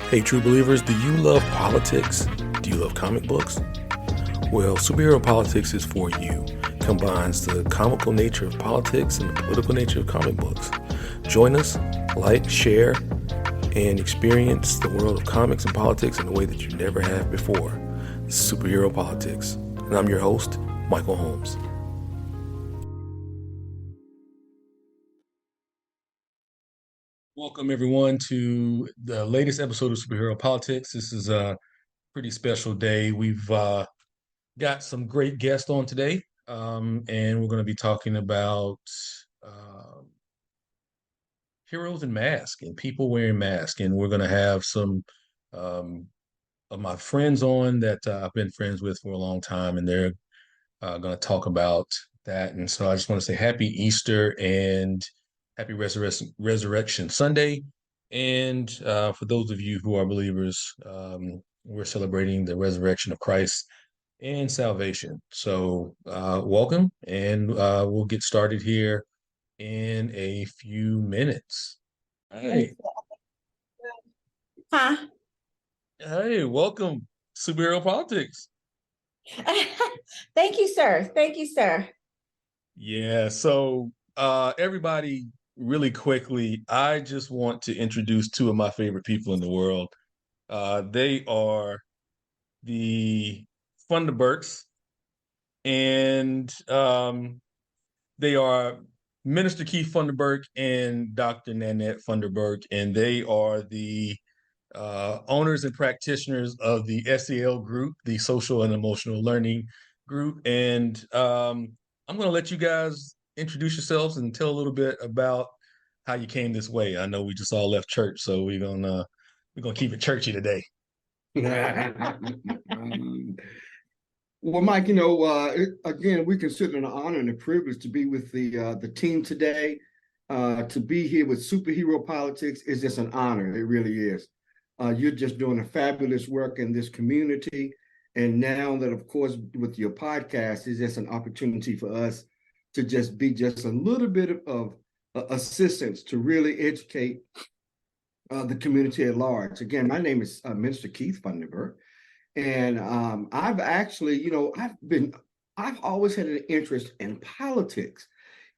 Hey, true believers, do you love politics? Do you love comic books? Well, Superhero Politics is for you. It combines the comical nature of politics and the political nature of comic books. Join us, like, share, and experience the world of comics and politics in a way that you never have before. This is Superhero Politics, and I'm your host, Michael Holmes. Welcome, everyone, to the latest episode of Superhero Politics. This is a pretty special day. We've got some great guests on today, and we're going to be talking about heroes in masks and people wearing masks. And we're going to have some of my friends on that I've been friends with for a long time, and they're going to talk about that. And so I just want to say happy Easter and happy Resurrection Sunday. And for those of you who are believers, we're celebrating the resurrection of Christ and salvation. So welcome, and we'll get started here in a few minutes. Hey, Huh? hey, welcome, Superhero Politics. Thank you, sir. Thank you, sir. Yeah, so everybody, really quickly, I just want to introduce two of my favorite people in the world. They are the Funderburks, and they are Minister Keith Funderburk and Dr. Nannette Funderburk, and they are the owners and practitioners of the S.E.L group, the Social and Emotional Learning group. And I'm going to let you guys introduce yourselves and tell a little bit about how you came this way. I know we just all left church, so we're gonna keep it churchy today. Well, Mike, again, we consider it an honor and a privilege to be with the team today. To be here with Superhero Politics is just an honor. It really is. You're just doing a fabulous work in this community. And now that, of course, with your podcast, is just an opportunity for us to just be just a little bit of assistance to really educate the community at large. Again, my name is Minister Keith Funderburk. And I've actually, I've always had an interest in politics.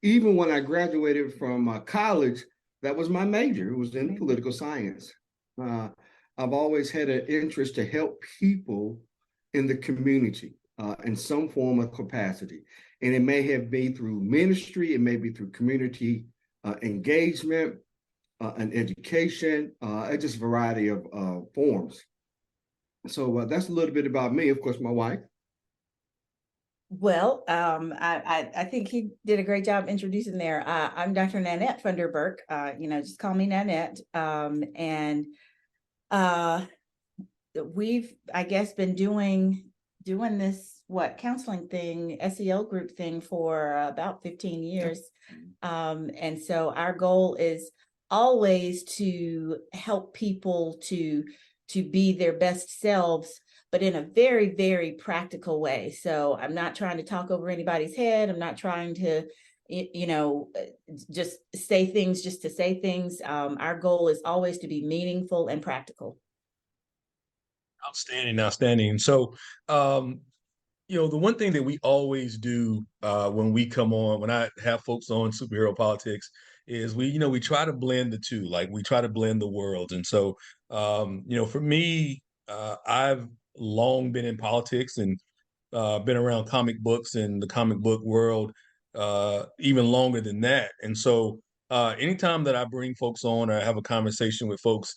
Even when I graduated from college, that was my major. It was in political science. I've always had an interest to help people in the community in some form of capacity. And it may have been through ministry, it may be through community engagement and education, just a variety of forms. So that's a little bit about me. Of course, my wife. Well, I think he did a great job introducing there. I'm Dr. Nannette Funderburk. Just call me Nannette. And we've, I guess, been doing this counseling thing, S.E.L group thing for about 15 years. And so our goal is always to help people to be their best selves, but in a very, very practical way. So I'm not trying to talk over anybody's head. I'm not trying to, just say things just to say things. Our goal is always to be meaningful and practical. Outstanding. So, the one thing that we always do when we come on, when I have folks on Superhero Politics, is we try to blend the two. Like, we try to blend the worlds. And so, for me, I've long been in politics and been around comic books and the comic book world even longer than that. And so, anytime that I bring folks on or I have a conversation with folks,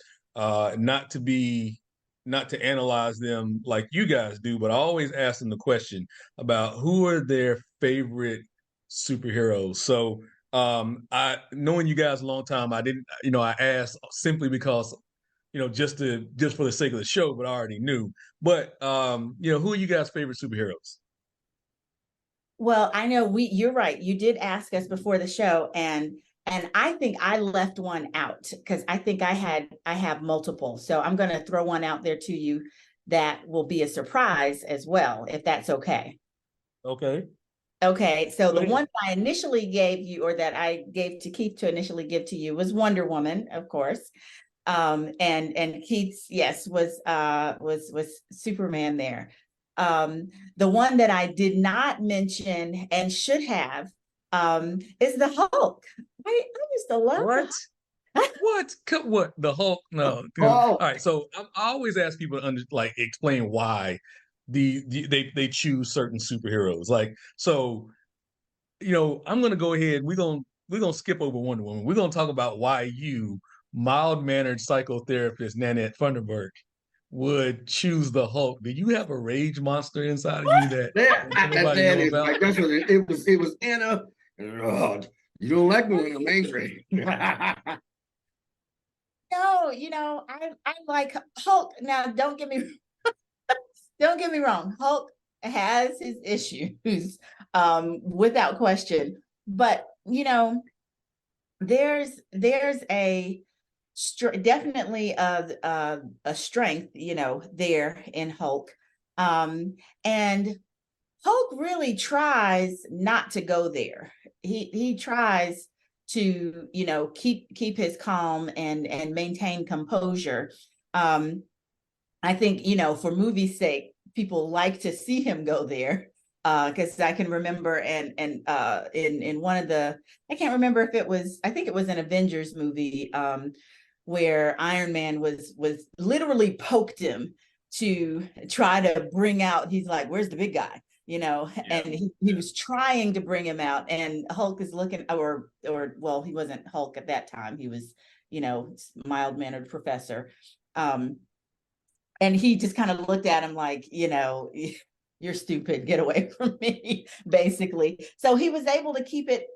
not to analyze them like you guys do, but I always ask them the question about who are their favorite superheroes. So I, knowing you guys a long time, I didn't, I asked simply because, just for the sake of the show, but I already knew. But who are you guys' favorite superheroes? Well, I know you're right. You did ask us before the show, and I think I left one out because I think I have multiple. So I'm going to throw one out there to you that will be a surprise as well, if that's okay. Okay. Okay. So the one I initially gave you, or that I gave to Keith to initially give to you, was Wonder Woman, of course. And Keith's, yes, was Superman there. The one that I did not mention and should have is the Hulk. I used to love What? What? What? The Hulk? No. All Oh, right. So I always ask people to explain why they choose certain superheroes. Like, so, I'm gonna go ahead. We're gonna skip over Wonder Woman. We're gonna talk about why you, mild-mannered psychotherapist Nannette Funderburk, would choose the Hulk. Do you have a rage monster inside of you that nobody that know is about? like that's what it was. It was Anna. Oh, you don't like me when I'm angry. No, I like Hulk. Now, don't get me wrong. Hulk has his issues, without question. But there's a definitely a strength, there in Hulk, and Hulk really tries not to go there. He tries to keep his calm and maintain composure. I think for movie's sake, people like to see him go there. Because I can remember and in one of the, I can't remember if it was, I think it was an Avengers movie, where Iron Man was literally poked him to try to bring out, he's like, where's the big guy? And he was trying to bring him out, and Hulk is looking, or well, he wasn't Hulk at that time, he was mild-mannered professor, and he just kind of looked at him like, you're stupid, get away from me, basically. So he was able to keep it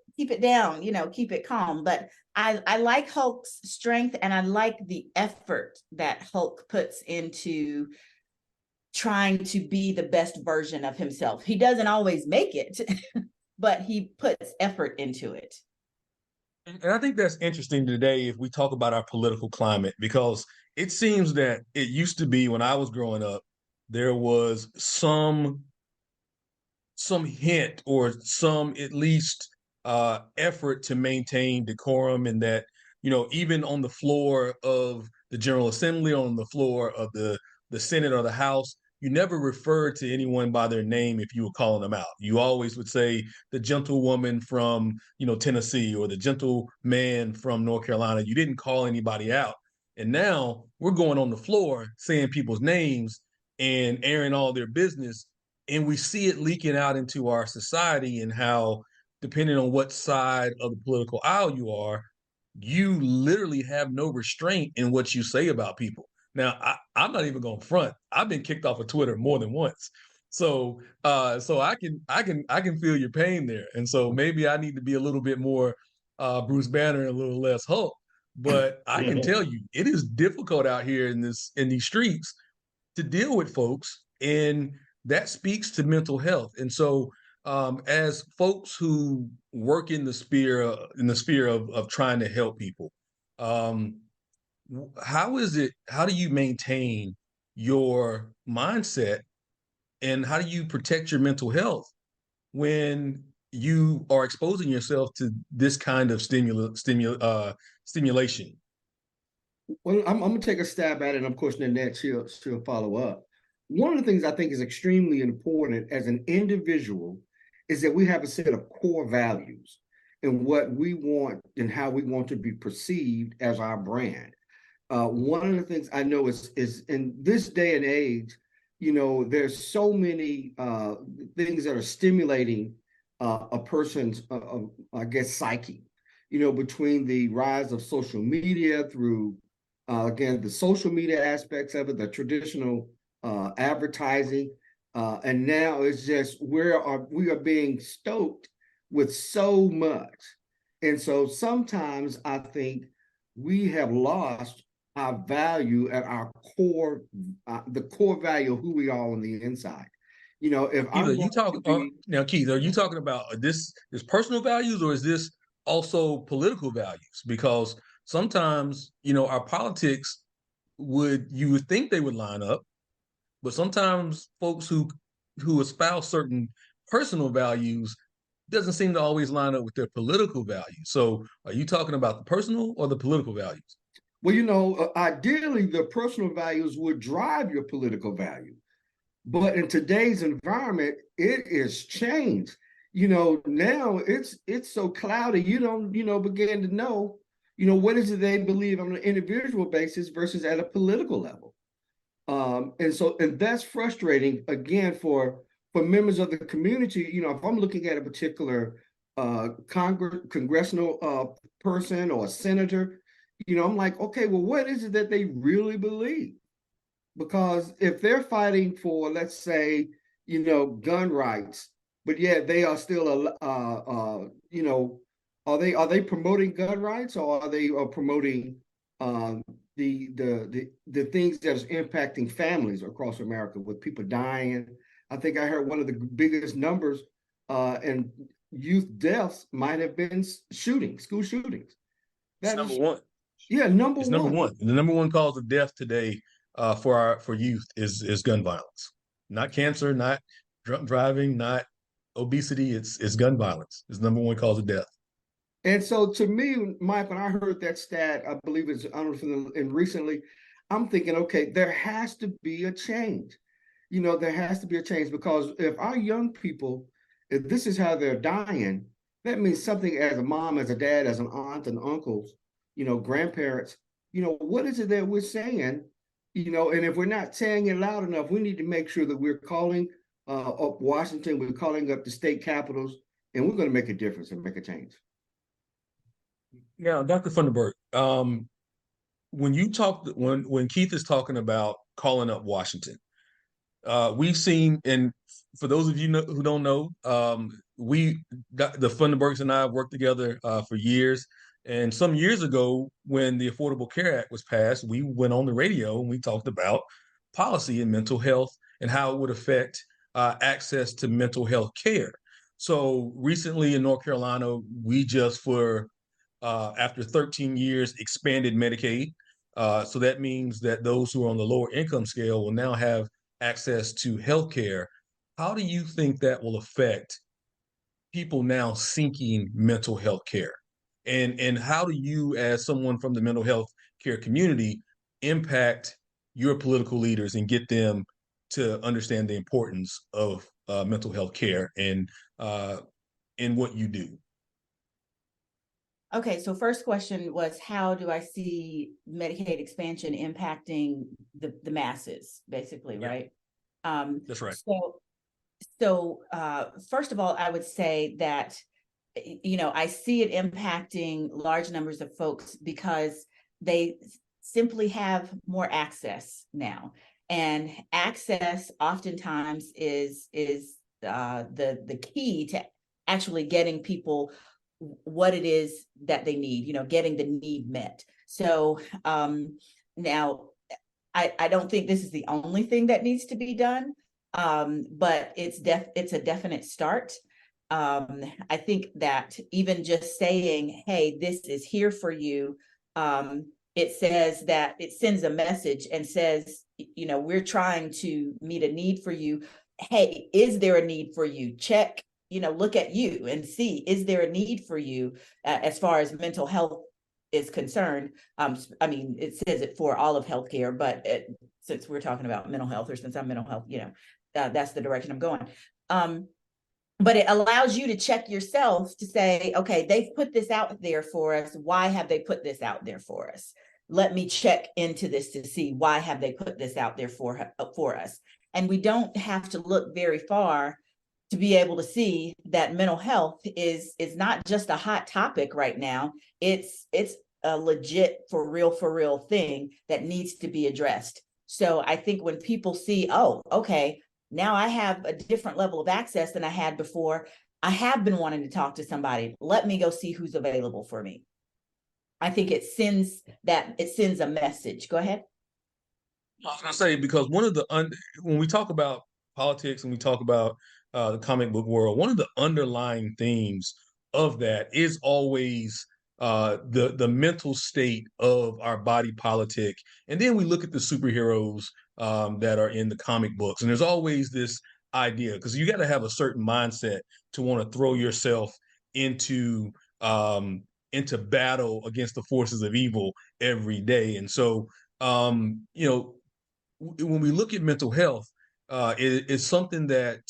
down, keep it calm. But I like Hulk's strength, and I like the effort that Hulk puts into trying to be the best version of himself. He doesn't always make it, but he puts effort into it. And I think that's interesting today if we talk about our political climate, because it seems that it used to be when I was growing up, there was some hint or some at least effort to maintain decorum, and that even on the floor of the General Assembly, on the floor of the Senate or the House, you never referred to anyone by their name if you were calling them out. You always would say the gentlewoman from Tennessee, or the gentleman from North Carolina. You didn't call anybody out. And now we're going on the floor saying people's names and airing all their business, and we see it leaking out into our society, and how, depending on what side of the political aisle you are, you literally have no restraint in what you say about people. Now, I'm not even going to front. I've been kicked off of Twitter more than once, so I can feel your pain there, and so maybe I need to be a little bit more Bruce Banner and a little less Hulk. But I can tell you, it is difficult out here in these streets to deal with folks, and that speaks to mental health. And so, as folks who work in the sphere of trying to help people, um, how do you maintain your mindset, and how do you protect your mental health when you are exposing yourself to this kind of stimulation? Well, I'm gonna take a stab at it, and of course, Nannette, she'll follow up. One of the things I think is extremely important as an individual is that we have a set of core values and what we want and how we want to be perceived as our brand. One of the things I know is in this day and age, there's so many things that are stimulating a person's, I guess, psyche. Between the rise of social media through again, the social media aspects of it, the traditional advertising, and now it's just we are being stoked with so much, and so sometimes I think we have lost our value at our core, the core value of who we are on the inside. If Keith, are I'm you going to talking be now? Keith, are you talking about this personal values, or is this also political values? Because sometimes our politics you would think they would line up, but sometimes folks who espouse certain personal values doesn't seem to always line up with their political values. So, are you talking about the personal or the political values? Well, ideally, the personal values would drive your political value. But in today's environment, it is changed. Now it's so cloudy. You don't, begin to know, what is it they believe on an individual basis versus at a political level. And that's frustrating again for members of the community. If I'm looking at a particular congressional person or a senator, I'm like, okay, well, what is it that they really believe? Because if they're fighting for, let's say, gun rights, but yet they are still are they promoting gun rights, or are they promoting the things that is impacting families across America with people dying? I think I heard one of the biggest numbers in youth deaths might have been school shootings. It's That number is, one. yeah, number It's number one. one. The number one cause of death today for youth is gun violence. Not cancer, not drunk driving, not obesity. It's gun violence. It's number one cause of death. And so to me, Mike, when I heard that stat, I believe it's, I don't know, and recently, I'm thinking, okay, there has to be a change. There has to be a change, because if our young people, if this is how they're dying, that means something as a mom, as a dad, as an aunt and uncles, grandparents, what is it that we're saying? And if we're not saying it loud enough, we need to make sure that we're calling up Washington, we're calling up the state capitals, and we're going to make a difference and make a change. Now, Dr. Funderburk, when you talk, when Keith is talking about calling up Washington, we've seen, and for those of you who don't know, the Funderburks and I have worked together for years. And some years ago, when the Affordable Care Act was passed, we went on the radio and we talked about policy and mental health and how it would affect access to mental health care. So recently in North Carolina, we just for after 13 years expanded Medicaid. So that means that those who are on the lower income scale will now have access to health care. How do you think that will affect people now seeking mental health care? And how do you, as someone from the mental health care community, impact your political leaders and get them to understand the importance of mental health care and in what you do? Okay, so first question was, how do I see Medicaid expansion impacting the masses, basically, Yeah, right? that's right. So first of all, I would say that I see it impacting large numbers of folks because they simply have more access now, and access oftentimes is the key to actually getting people what it is that they need, getting the need met. So now I don't think this is the only thing that needs to be done, but it's a definite start. I think that even just saying, hey, this is here for you, it says that it sends a message and says, we're trying to meet a need for you. Hey, is there a need for you? Check, look at you and see, is there a need for you as far as mental health is concerned. I mean, it says it for all of healthcare, but since we're talking about mental health, or since I'm mental health, that's the direction I'm going. But it allows you to check yourself to say, okay, they've put this out there for us. Why have they put this out there for us? Let me check into this to see why have they put this out there for us. And we don't have to look very far to be able to see that mental health is not just a hot topic right now. It's a legit for real thing that needs to be addressed. So I think when people see, oh, okay, now I have a different level of access than I had before. I have been wanting to talk to somebody. Let me go see who's available for me. I think it sends a message. Go ahead. I was gonna say, because when we talk about politics and we talk about the comic book world, one of the underlying themes of that is always the mental state of our body politic, and then we look at the superheroes that are in the comic books, and there's always this idea, because you got to have a certain mindset to want to throw yourself into into battle against the forces of evil every day. And so, you know, when we look at mental health, it's something that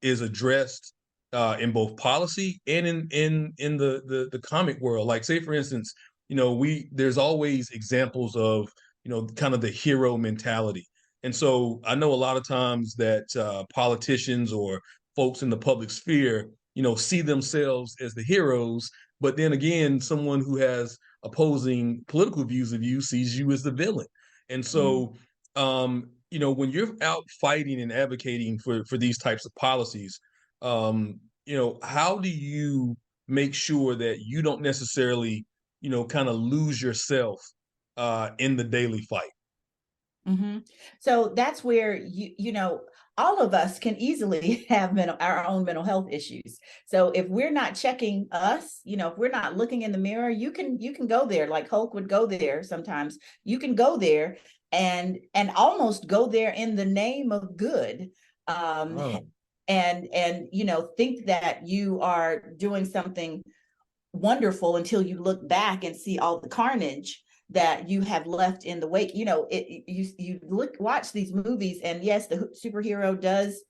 is addressed in both policy and in the comic world. Like, say for instance, you know, there's always examples of, you know, kind of the hero mentality. And so I know a lot of times that politicians or folks in the public sphere, you know, see themselves as the heroes, but then again, someone who has opposing political views of you sees you as the villain. And so, you know, when you're out fighting and advocating for these types of policies, you know, how do you make sure that you don't necessarily, you know, kind of lose yourself in the daily fight? So that's where you know, all of us can easily have our own mental health issues. So if we're not checking us, you know, if we're not looking in the mirror, you can go there, like Hulk would go there sometimes. You can go there and almost go there in the name of good. Oh, And you know, think that you are doing something wonderful until you look back and see all the carnage that you have left in the wake. You know, you watch these movies, and yes, the superhero does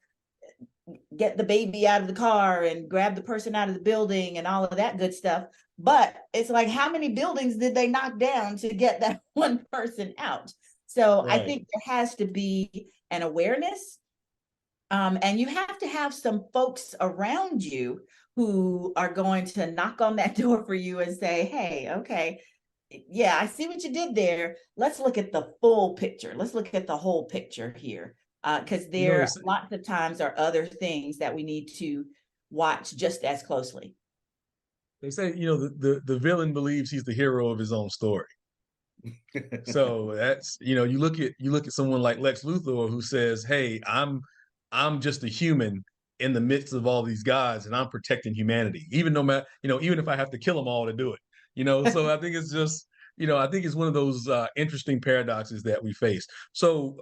get the baby out of the car and grab the person out of the building and all of that good stuff. But it's like, how many buildings did they knock down to get that one person out? So I right. think there has to be an awareness, and you have to have some folks around you who are going to knock on that door for you and say, hey, okay, yeah, I see what you did there. Let's look at the full picture. Let's look at the whole picture here. Because You know, there lots of times are other things that we need to watch just as closely. they say, you know, the villain believes he's the hero of his own story. So that's, you know, you look at someone like Lex Luthor who says, "Hey, I'm just a human in the midst of all these gods, and I'm protecting humanity, even no matter, you know, even if I have to kill them all to do it." You know, so I think it's just, you know, I think it's one of those interesting paradoxes that we face. So,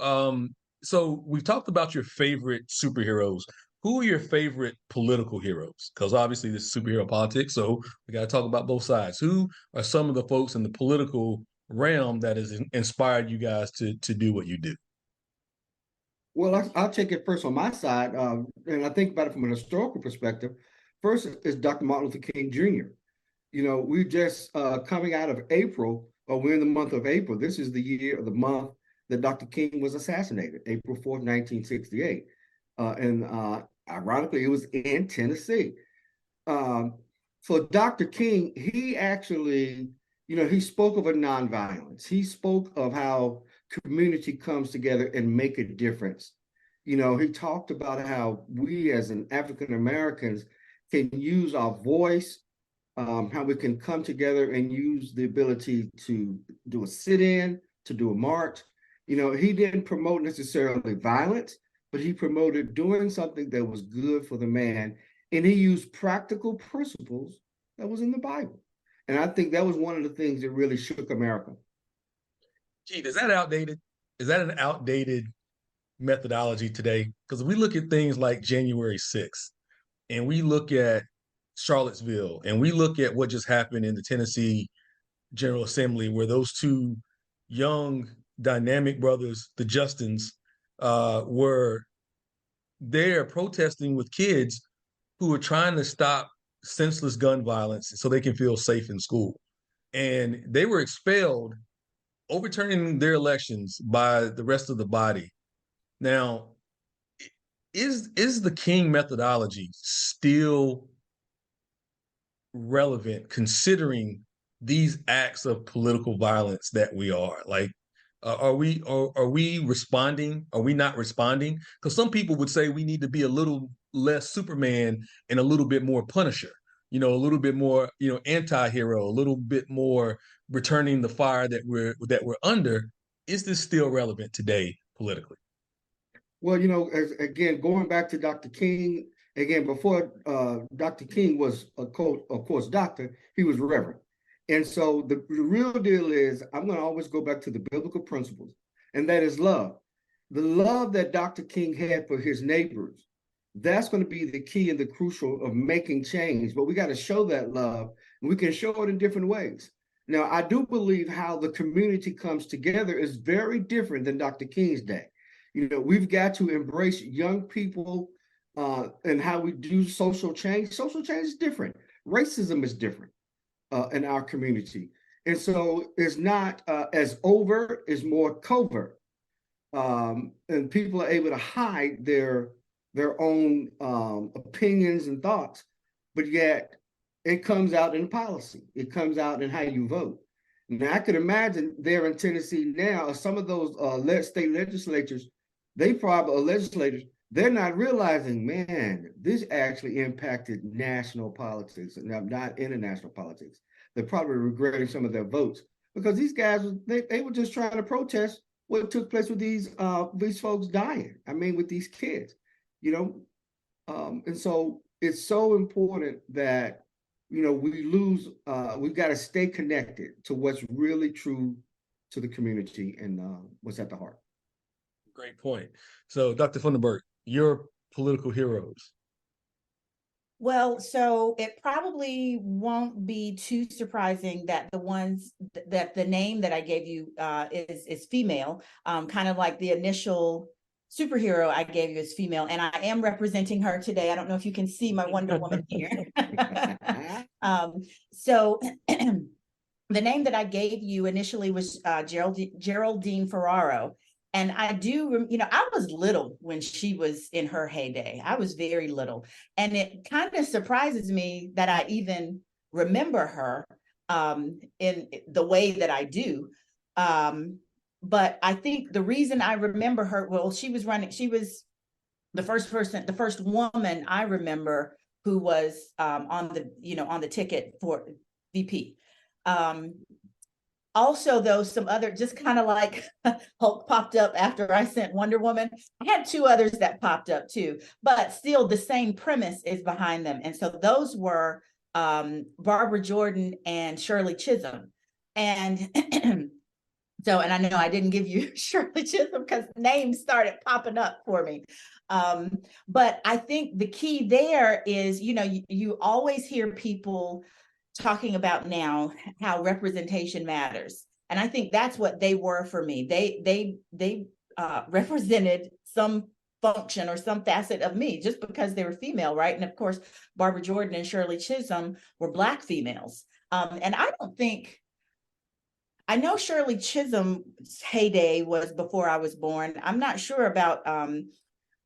so we've talked about your favorite superheroes. Who are your favorite political heroes? Because obviously this is superhero politics, so we got to talk about both sides. Who are some of the folks in the political realm that has inspired you guys to do what you do? Well, I'll take it first on my side, and I think about it from an historical perspective. First is Dr. Martin Luther King Jr. You know, we just coming out of April, or we're in the month of April. This is the year of the month that Dr. King was assassinated, April 4th, 1968. And ironically, it was in Tennessee. For Dr. King, he actually, you know, he spoke of a nonviolence. He spoke of how community comes together and make a difference. You know, he talked about how we as an African Americans can use our voice, how we can come together and use the ability to do a sit-in, to do a march. You know, he didn't promote necessarily violence, but he promoted doing something that was good for the man. And he used practical principles that was in the Bible. And I think that was one of the things that really shook America. Gee, is that outdated? Is that an outdated methodology today? Because we look at things like January 6th, and we look at Charlottesville, and we look at what just happened in the Tennessee General Assembly, where those two young, dynamic brothers, the Justins, were there protesting with kids who are trying to stop senseless gun violence so they can feel safe in school. And they were expelled, overturning their elections by the rest of the body. Now, is the King methodology still relevant considering these acts of political violence that we are like? Are we responding? Are we not responding? Because some people would say we need to be a little less Superman and a little bit more Punisher. You know, a little bit more, you know, anti-hero, a little bit more returning the fire that we're under. Is this still relevant today politically? Well, you know, again, going back to Dr. King, again, before Dr. King was of course, doctor, he was reverend. And so the real deal is, I'm going to always go back to the biblical principles, and that is love. The love that Dr. King had for his neighbors, that's going to be the key and the crucial of making change. But we got to show that love We can show it in different ways. Now, I do believe how the community comes together is very different than Dr. King's day. You know, we've got to embrace young people and how we do social change. Social change is different. Racism is different in our community. And so it's not as overt, it's more covert. And people are able to hide their own opinions and thoughts, but yet it comes out in policy. It comes out in how you vote. Now, I could imagine there in Tennessee now, some of those state legislatures, legislators, they're not realizing, man, this actually impacted national politics and not international politics. They're probably regretting some of their votes because these guys, they were just trying to protest what took place with these folks dying. I mean, with these kids, you know, and so it's so important that, you know, we've got to stay connected to what's really true to the community and what's at the heart. Great point. So, Dr. Funderburk, your political heroes. Well, so it probably won't be too surprising that the name that I gave you is female, kind of like the initial superhero I gave you is female, and I am representing her today. I don't know if you can see my Wonder Woman here. So the name that I gave you initially was Geraldine Ferraro. And I do, you know, I was little when she was in her heyday. I was very little. And it kind of surprises me that I even remember her in the way that I do. But I think the reason I remember her, well, she was the first woman I remember who was on the ticket for VP. Also, though, some other just kind of like Hulk popped up after I sent Wonder Woman. I had two others that popped up too, but still the same premise is behind them. And so those were Barbara Jordan and Shirley Chisholm. And so, and I know I didn't give you Shirley Chisholm because names started popping up for me. But I think the key there is, you know, you always hear people talking about now how representation matters. And I think that's what they were for me. They represented some function or some facet of me just because they were female, right? And of course, Barbara Jordan and Shirley Chisholm were Black females. And I know Shirley Chisholm's heyday was before I was born. I'm not sure about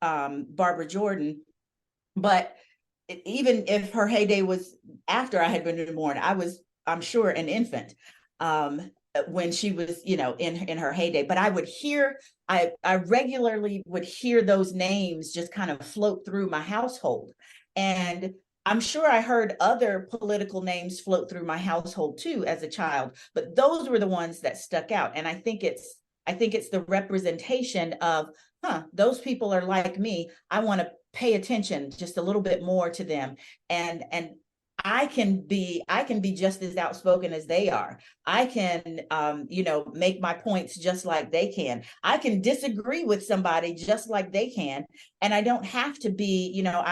Barbara Jordan, but even if her heyday was after I had been born, I'm sure, an infant when she was, you know, in her heyday. But I regularly would hear those names just kind of float through my household. And I'm sure I heard other political names float through my household too as a child, but those were the ones that stuck out. And I think it's the representation of, those people are like me. I want to pay attention just a little bit more to them, and I can be just as outspoken as they are. I can make my points just like they can. I can disagree with somebody just like they can, and I don't have to be, you know,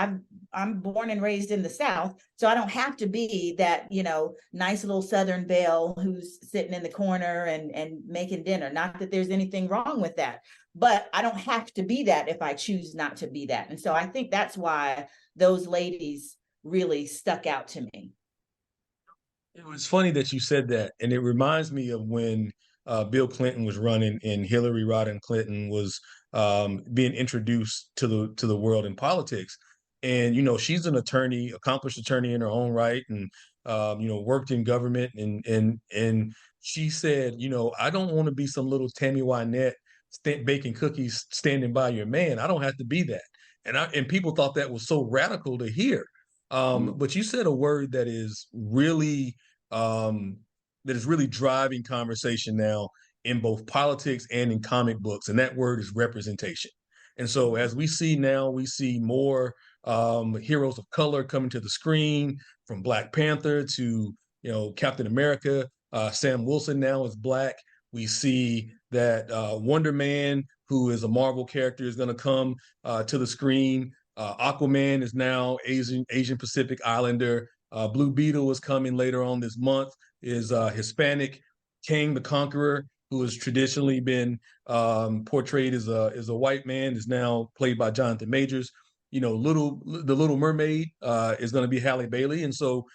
I'm born and raised in the South, so I don't have to be that, you know, nice little Southern belle who's sitting in the corner and making dinner. Not that there's anything wrong with that, but I don't have to be that if I choose not to be that. And so I think that's why those ladies really stuck out to me. It was funny that you said that, and it reminds me of when Bill Clinton was running and Hillary Rodham Clinton was being introduced to the world in politics. And you know, she's an attorney, accomplished attorney in her own right, and you know, worked in government. And she said, you know, I don't want to be some little Tammy Wynette baking cookies standing by your man. I don't have to be that. And people thought that was so radical to hear. But you said a word that is really driving conversation now in both politics and in comic books, and that word is representation. And so as we see now, we see more heroes of color coming to the screen, from Black Panther to, you know, Captain America. Sam Wilson now is Black. We see that Wonder Man, who is a Marvel character, is going to come to the screen. Aquaman is now Asian Pacific Islander. Blue Beetle is coming later on this month. Is Hispanic King the Conqueror, who has traditionally been portrayed as a white man, is now played by Jonathan Majors. You know, the Little Mermaid is going to be Halle Bailey, and so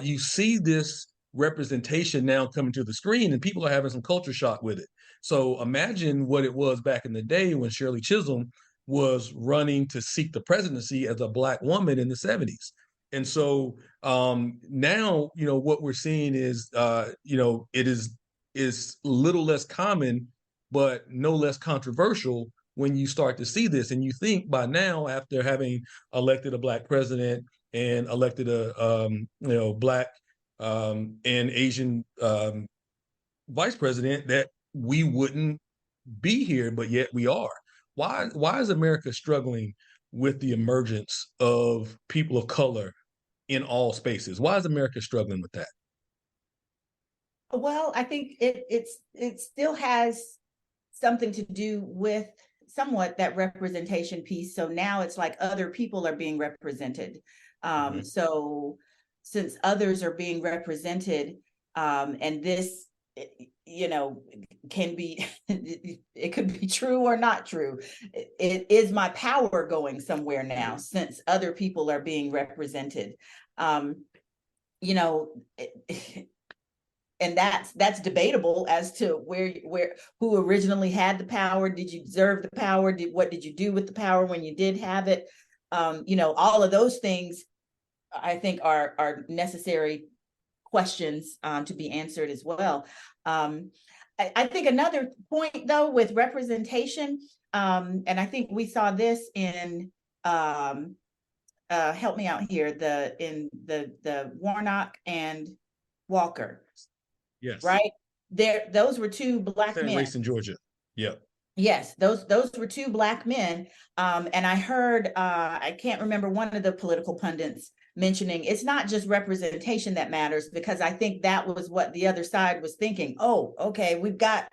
you see this representation now coming to the screen, and people are having some culture shock with it. So imagine what it was back in the day when Shirley Chisholm was running to seek the presidency as a Black woman in the 70s. And so now, you know, what we're seeing is, you know, it is little less common, but no less controversial when you start to see this. And you think by now, after having elected a Black president and elected a you know, Black and Asian vice president, that we wouldn't be here, but yet we are. Why is America struggling with the emergence of people of color in all spaces? Why is America struggling with that? Well, I think it still has something to do with somewhat that representation piece. So now it's like other people are being represented. So since others are being represented, and this, you know, can be, it could be true or not true. It is my power going somewhere now since other people are being represented. You know, and that's debatable as to where who originally had the power. Did you deserve the power? What did you do with the power when you did have it? You know, all of those things I think are necessary questions to be answered as well. I think another point though with representation, and I think we saw this in help me out here, the Warnock and Walker. Yes. Right? Those were two Black Senate men. race in Georgia. Yep. Yes, those were two Black men. And I heard, I can't remember, one of the political pundits mentioning it's not just representation that matters, because I think that was what the other side was thinking. Oh, okay, we've got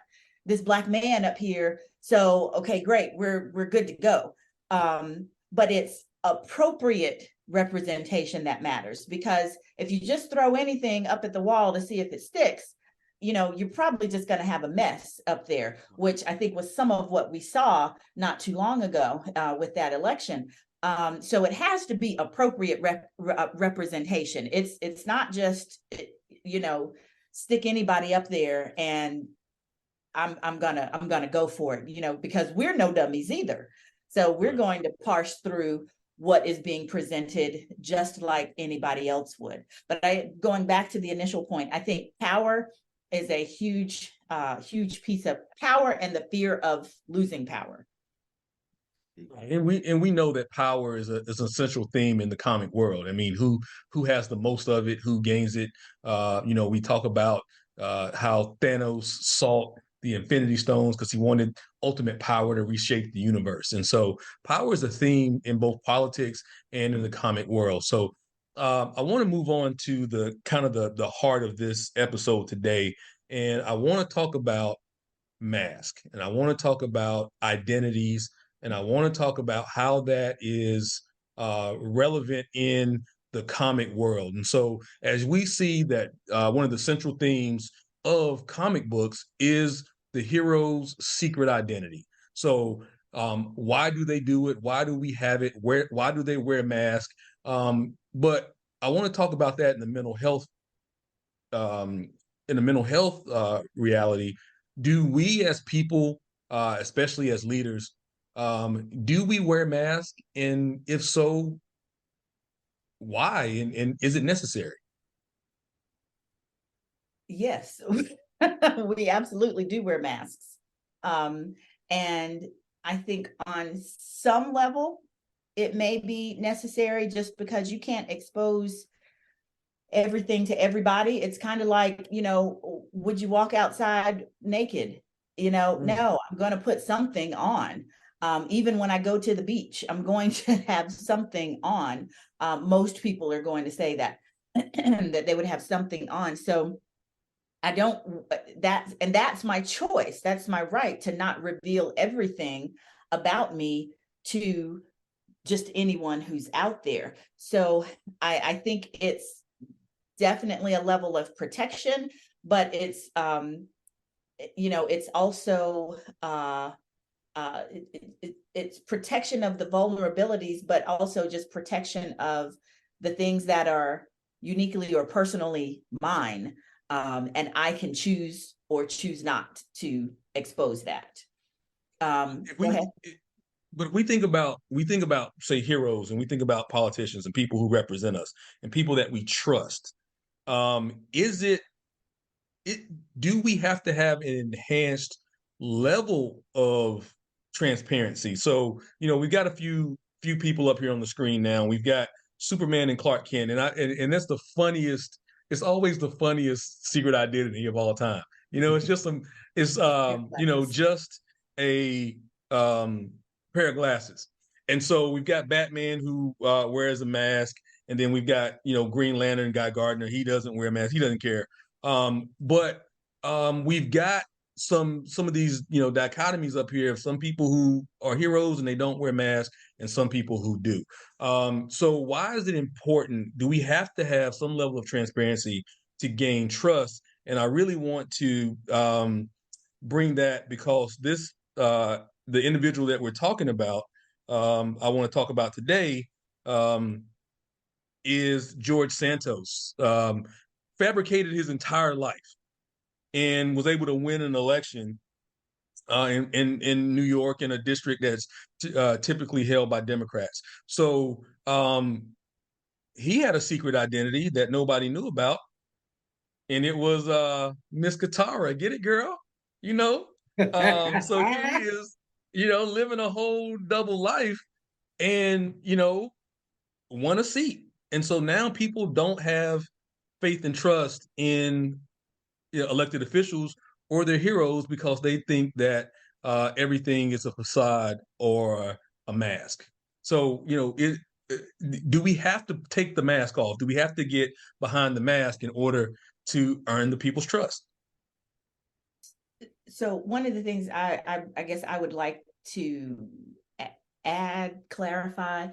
this Black man up here, so okay, great, we're good to go. But it's appropriate representation that matters, because if you just throw anything up at the wall to see if it sticks, you know, you're probably just going to have a mess up there, which I think was some of what we saw not too long ago with that election. So it has to be appropriate representation. It's not just, you know, stick anybody up there and I'm gonna go for it, you know, because we're no dummies either. So we're going to parse through what is being presented just like anybody else would. But going back to the initial point, I think power is a huge piece of power, and the fear of losing power. And we know that power is an essential theme in the comic world. I mean, who has the most of it, who gains it. You know, we talk about how Thanos sought the Infinity Stones because he wanted ultimate power to reshape the universe. And so power is a theme in both politics and in the comic world. So I want to move on to the kind of the heart of this episode today. And I want to talk about mask, and I want to talk about identities, and I want to talk about how that is relevant in the comic world. And so, as we see that one of the central themes of comic books is the hero's secret identity. So, why do they do it? Why do we have it? Why do they wear masks? But I want to talk about that in the mental health reality. Do we as people, especially as leaders, do we wear masks? And if so, why? And is it necessary? Yes, we absolutely do wear masks. And I think on some level, it may be necessary just because you can't expose everything to everybody. It's kind of like, you know, would you walk outside naked? You know, no, I'm going to put something on. Even when I go to the beach, I'm going to have something on. Most people are going to say that, that they would have something on. So I don't, that's my choice. That's my right to not reveal everything about me to just anyone who's out there. So I think it's definitely a level of protection, but it's it's also it's protection of the vulnerabilities, but also just protection of the things that are uniquely or personally mine. And I can choose or choose not to expose that. Go ahead. But we think about say heroes, and we think about politicians and people who represent us and people that we trust. Is it do we have to have an enhanced level of transparency? So, we've got a few people up here on the screen now. We've got Superman and Clark Kent, and that's the funniest. It's always the funniest secret identity of all time. It's just it's just a pair of glasses. And so we've got Batman who wears a mask, and then we've got Green Lantern, Guy Gardner. He doesn't wear a mask. He doesn't care. But we've got some of these dichotomies up here of some people who are heroes and they don't wear masks, and some people who do. So why is it important? Do we have to have some level of transparency to gain trust? And I really want to bring that because the individual that we're talking about, I want to talk about today, is George Santos. Fabricated his entire life and was able to win an election in New York in a district that's typically held by Democrats. So he had a secret identity that nobody knew about, and it was Miss Katara. Get it, girl? You know. So here he is, living a whole double life, and won a seat. And so now people don't have faith and trust in elected officials or their heroes because they think that everything is a facade or a mask. So, do we have to take the mask off? Do we have to get behind the mask in order to earn the people's trust? So one of the things I guess I would like to add, clarify,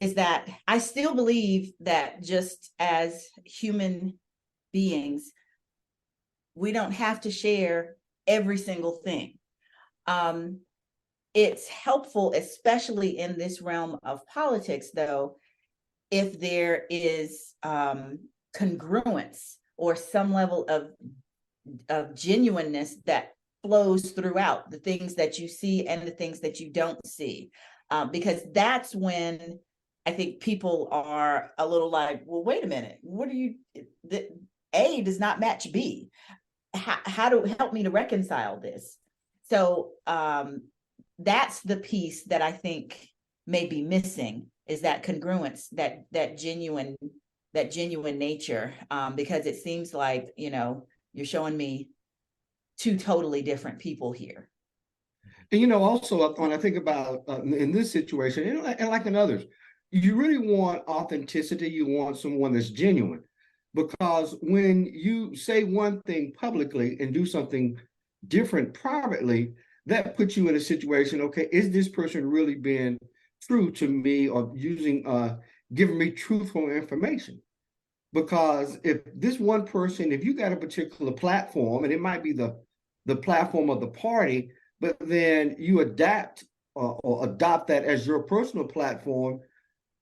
is that I still believe that just as human beings, we don't have to share every single thing. It's helpful, especially in this realm of politics, though, if there is congruence or some level of genuineness that flows throughout the things that you see and the things that you don't see. Because that's when I think people are a little like, well, wait a minute, what are you, A does not match B. How to help me to reconcile this? So that's the piece that I think may be missing, is that congruence, that genuine nature, because it seems like, you're showing me two totally different people here. And also when I think about in this situation, and like in others, you really want authenticity. You want someone that's genuine, because when you say one thing publicly and do something different privately, that puts you in a situation. Okay, is this person really being true to me or giving me truthful information? Because if this one person, if you got a particular platform, and it might be the platform of the party, but then you adapt or adopt that as your personal platform.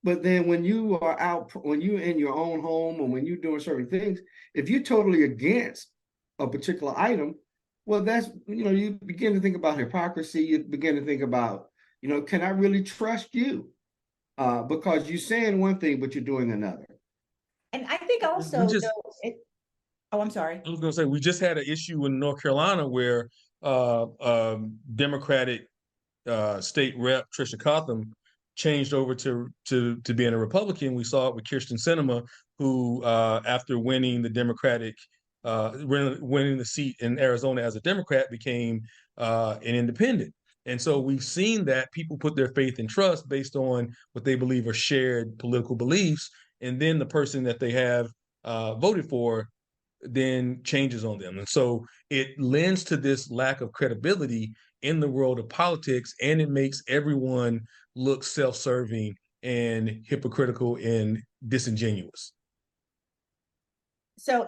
But then when you are out, when you're in your own home, or when you're doing certain things, if you're totally against a particular item, well, that's, you begin to think about hypocrisy. You begin to think about, can I really trust you? Because you're saying one thing, but you're doing another. And I think also, oh, I'm sorry. I was going to say, we just had an issue in North Carolina where Democratic state rep Tricia Cotham changed over to being a Republican. We saw it with Kirsten Sinema, who after winning the winning the seat in Arizona as a Democrat, became an independent. And so we've seen that people put their faith and trust based on what they believe are shared political beliefs, and then the person that they have voted for then changes on them. And so it lends to this lack of credibility in the world of politics, and it makes everyone look self-serving and hypocritical and disingenuous. So,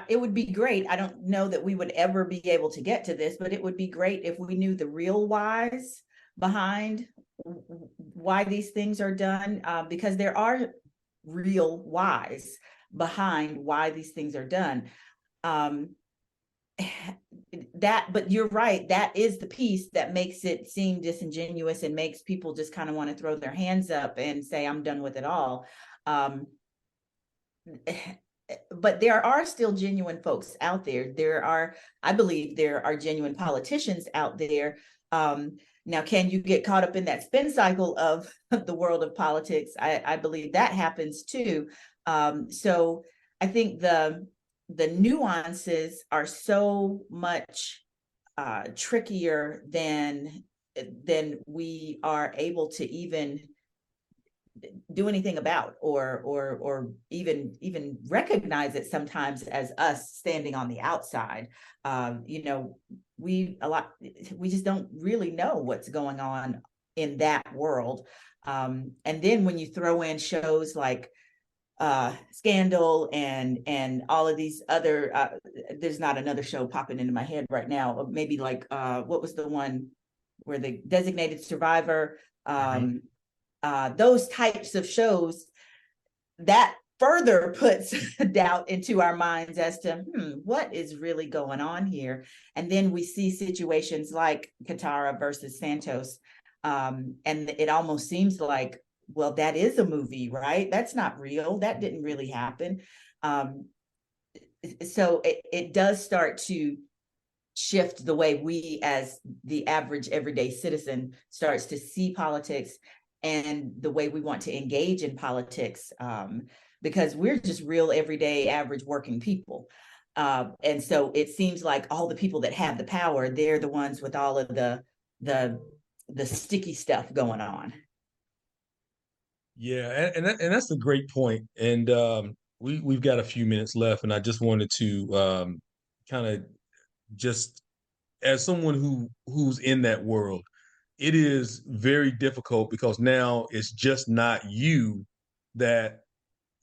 it would be great. I don't know that we would ever be able to get to this, but it would be great if we knew the real whys behind why these things are done, because there are real whys behind why these things are done. But you're right, that is the piece that makes it seem disingenuous and makes people just kind of want to throw their hands up and say, I'm done with it all. But there are still genuine folks out there. I believe there are genuine politicians out there. Now, can you get caught up in that spin cycle of the world of politics? I believe that happens too. So I think the nuances are so much trickier than we are able to even do anything about, or even recognize it sometimes as us standing on the outside. We just don't really know what's going on in that world. And then when you throw in shows like Scandal and all of these other, there's not another show popping into my head right now, maybe like what was the one where the Designated Survivor, those types of shows, that further puts doubt into our minds as to what is really going on here. And then we see situations like Katara versus Santos, and it almost seems like, well, that is a movie, right? That's not real. That didn't really happen. So it does start to shift the way we, as the average everyday citizen, starts to see politics and the way we want to engage in politics, because we're just real everyday average working people. And so it seems like all the people that have the power, they're the ones with all of the sticky stuff going on. Yeah, and that's a great point. And we've got a few minutes left, and I just wanted to kind of, just as someone who's in that world, it is very difficult because now it's just not you that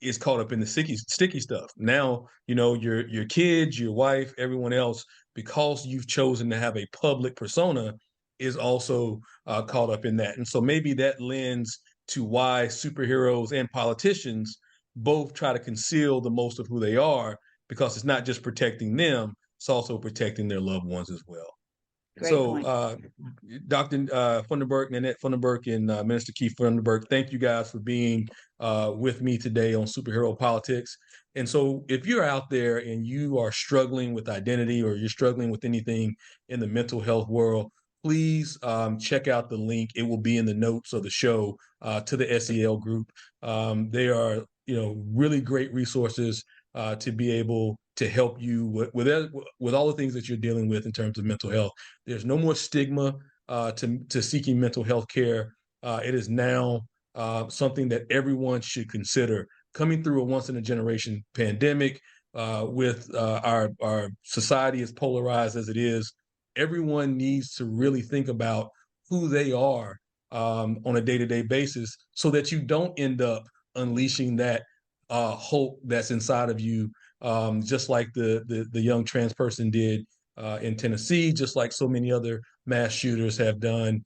is caught up in the sticky stuff. Now, your kids, your wife, everyone else, because you've chosen to have a public persona, is also caught up in that. And so maybe that lends to why superheroes and politicians both try to conceal the most of who they are, because it's not just protecting them, it's also protecting their loved ones as well. Great So, point. Dr. Funderburk, Nannette Funderburk, and Minister Keith Funderburk, thank you guys for being with me today on Superhero Politics. And so, if you're out there and you are struggling with identity, or you're struggling with anything in the mental health world, please check out the link. It will be in the notes of the show to the S.E.L. group. They are, really great resources to be able to help you with all the things that you're dealing with in terms of mental health. There's no more stigma to seeking mental health care. It is now something that everyone should consider. Coming through a once-in-a-generation pandemic, with our society as polarized as it is, everyone needs to really think about who they are on a day-to-day basis, so that you don't end up unleashing that hope that's inside of you, just like the young trans person did in Tennessee, just like so many other mass shooters have done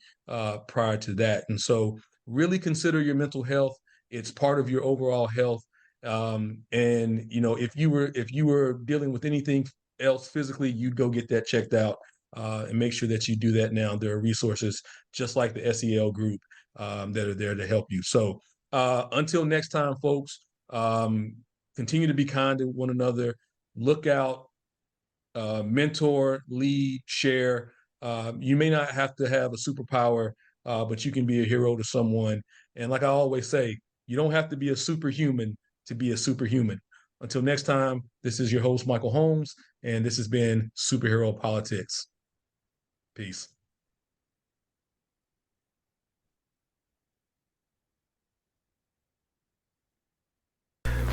prior to that. And so, really consider your mental health. It's part of your overall health. And if you were dealing with anything else physically, you'd go get that checked out, and make sure that you do that now. There are resources just like the S.E.L. group that are there to help you. So until next time, folks, continue to be kind to one another. Look out, mentor, lead, share. You may not have to have a superpower, but you can be a hero to someone. And like I always say, you don't have to be a superhuman to be a superhuman. Until next time, this is your host, Michael Holmes, and this has been Superhero Politics. Peace.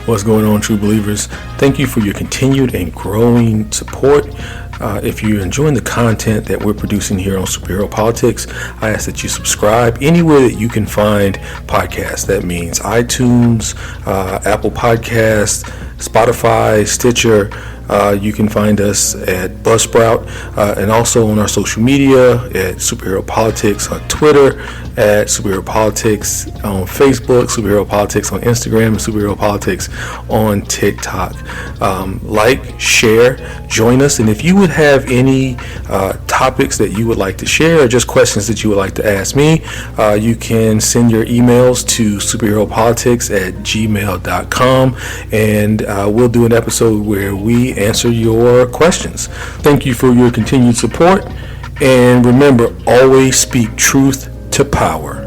What's going on, true believers? Thank you for your continued and growing support. If you're enjoying the content that we're producing here on Superhero Politics, I ask that you subscribe anywhere that you can find podcasts. That means iTunes, Apple Podcasts, Spotify, Stitcher. You can find us at Buzzsprout and also on our social media at Superhero Politics on Twitter, at Superhero Politics on Facebook, Superhero Politics on Instagram, and Superhero Politics on TikTok. Like, share, join us, and if you would have any topics that you would like to share or just questions that you would like to ask me, you can send your emails to superheropolitics@gmail.com, and we'll do an episode where we answer your questions. Thank you for your continued support, and remember, always speak truth to power.